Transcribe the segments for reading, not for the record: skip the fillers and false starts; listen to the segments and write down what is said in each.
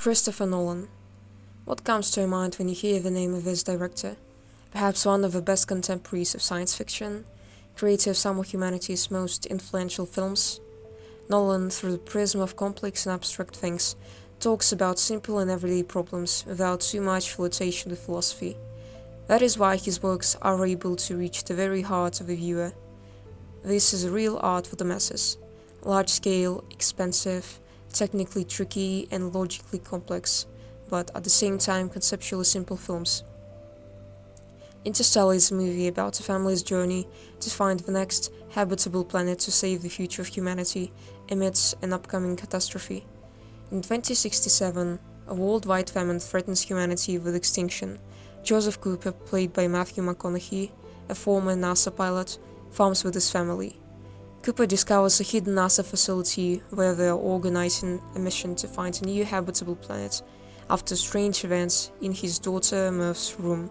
Christopher Nolan. What comes to your mind when you hear the name of this director? Perhaps one of the best contemporaries of science fiction, creator of some of humanity's most influential films. Nolan, through the prism of complex and abstract things, talks about simple and everyday problems without too much flirtation with philosophy. That is why his works are able to reach the very heart of the viewer. This is real art for the masses. Large-scale, expensive, technically tricky and logically complex, but at the same time conceptually simple films. Interstellar is a movie about a family's journey to find the next habitable planet to save the future of humanity amidst an upcoming catastrophe. In 2067, a worldwide famine threatens humanity with extinction. Joseph Cooper, played by Matthew McConaughey, a former NASA pilot, farms with his family. Cooper discovers a hidden NASA facility where they are organizing a mission to find a new habitable planet after strange events in his daughter Murph's room.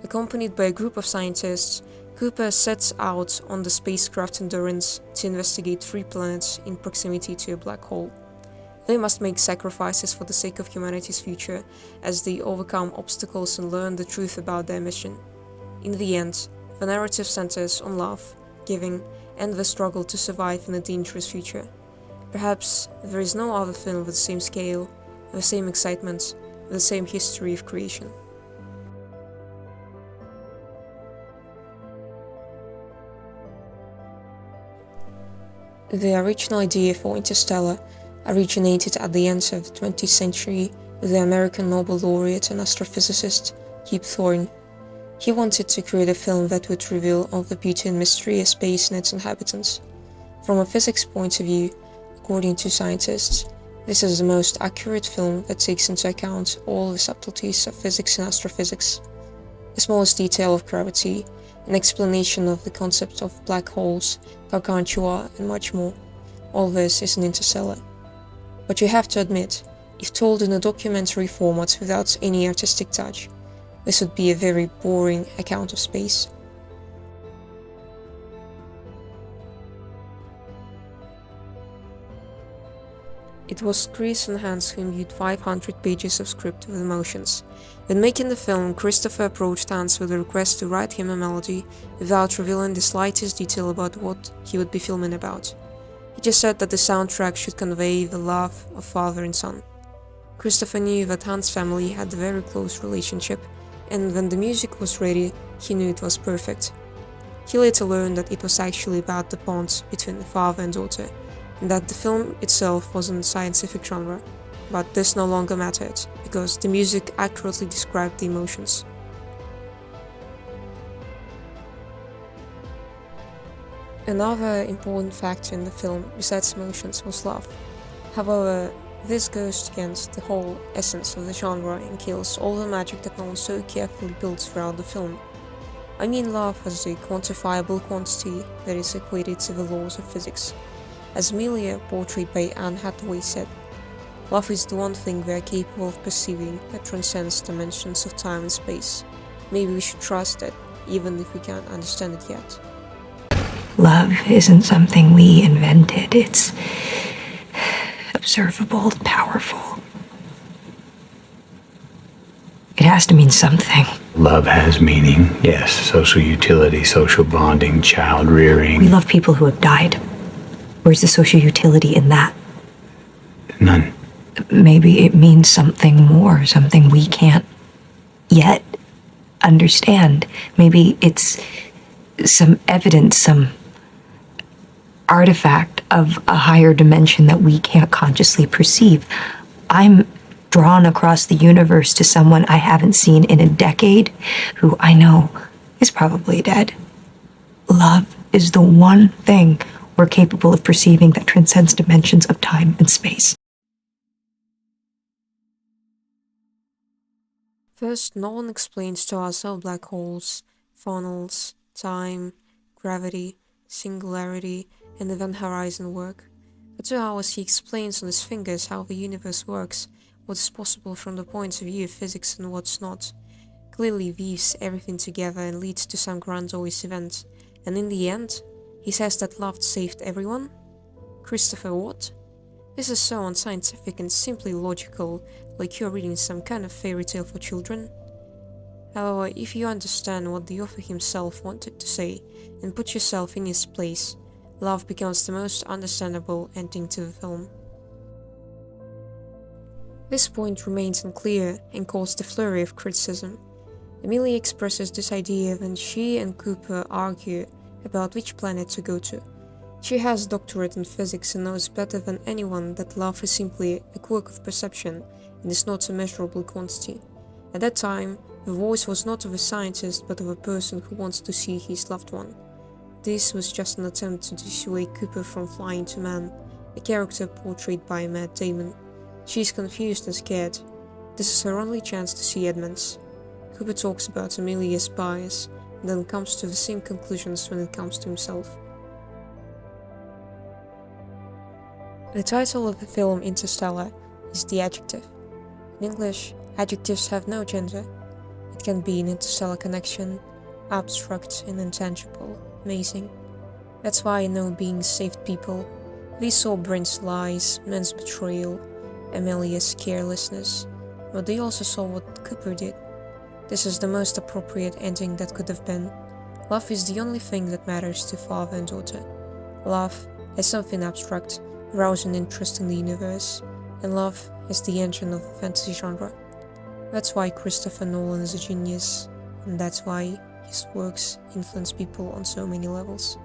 Accompanied by a group of scientists, Cooper sets out on the spacecraft Endurance to investigate 3 planets in proximity to a black hole. They must make sacrifices for the sake of humanity's future as they overcome obstacles and learn the truth about their mission. In the end, the narrative centers on love, giving, and the struggle to survive in a dangerous future. Perhaps there is no other film with the same scale, the same excitement, the same history of creation. The original idea for Interstellar originated at the end of the 20th century with the American Nobel laureate and astrophysicist Kip Thorne. He wanted to create a film that would reveal all the beauty and mystery of space and its inhabitants. From a physics point of view, according to scientists, this is the most accurate film that takes into account all the subtleties of physics and astrophysics. The smallest detail of gravity, an explanation of the concept of black holes, gargantua, and much more. All this is in Interstellar. But you have to admit, if told in a documentary format without any artistic touch, this would be a very boring account of space. It was Chris and Hans who imbued 500 pages of script with emotions. When making the film, Christopher approached Hans with a request to write him a melody without revealing the slightest detail about what he would be filming about. He just said that the soundtrack should convey the love of father and son. Christopher knew that Hans' family had a very close relationship, and when the music was ready, he knew it was perfect. He later learned that it was actually about the bond between the father and daughter, and that the film itself wasn't scientific genre, but this no longer mattered, because the music accurately described the emotions. Another important factor in the film, besides emotions, was love. However, this goes against the whole essence of the genre and kills all the magic that Nolan so carefully builds throughout the film. I mean love as a quantifiable quantity that is equated to the laws of physics. As Amelia, portrayed by Anne Hathaway, said, "Love is the one thing we are capable of perceiving that transcends dimensions of time and space. Maybe we should trust it, even if we can't understand it yet." Love isn't something we invented. It's observable, powerful. It has to mean something. Love has meaning, yes. Social utility, social bonding, child rearing. We love people who have died. Where's the social utility in that? None. Maybe it means something more, something we can't yet understand. Maybe it's some evidence, some artifact of a higher dimension that we can't consciously perceive. I'm drawn across the universe to someone I haven't seen in a decade, who I know is probably dead. Love is the one thing we're capable of perceiving that transcends dimensions of time and space. First, Nolan explains to us how black holes, funnels, time, gravity, singularity, and event horizon work. For 2 hours he explains on his fingers how the universe works, what is possible from the point of view of physics and what's not. Clearly weaves everything together and leads to some grandiose event. And in the end, he says that love saved everyone? Christopher what? This is so unscientific and simply logical, like you're reading some kind of fairy tale for children. However, if you understand what the author himself wanted to say and put yourself in his place, love becomes the most understandable ending to the film. This point remains unclear and caused a flurry of criticism. Amelia expresses this idea when she and Cooper argue about which planet to go to. She has a doctorate in physics and knows better than anyone that love is simply a quirk of perception and is not a measurable quantity. At that time, the voice was not of a scientist but of a person who wants to see his loved one. This was just an attempt to dissuade Cooper from flying to Man, a character portrayed by Matt Damon. She is confused and scared. This is her only chance to see Edmonds. Cooper talks about Amelia's bias and then comes to the same conclusions when it comes to himself. The title of the film Interstellar is the adjective. In English, adjectives have no gender. It can be an interstellar connection, abstract and intangible, amazing. That's why no beings saved people. We saw Bryn's lies, Man's betrayal, Amelia's carelessness, but they also saw what Cooper did. This is the most appropriate ending that could have been. Love is the only thing that matters to father and daughter. Love as something abstract, arousing interest in the universe, and love as the engine of the fantasy genre. That's why Christopher Nolan is a genius, and that's why his works influence people on so many levels.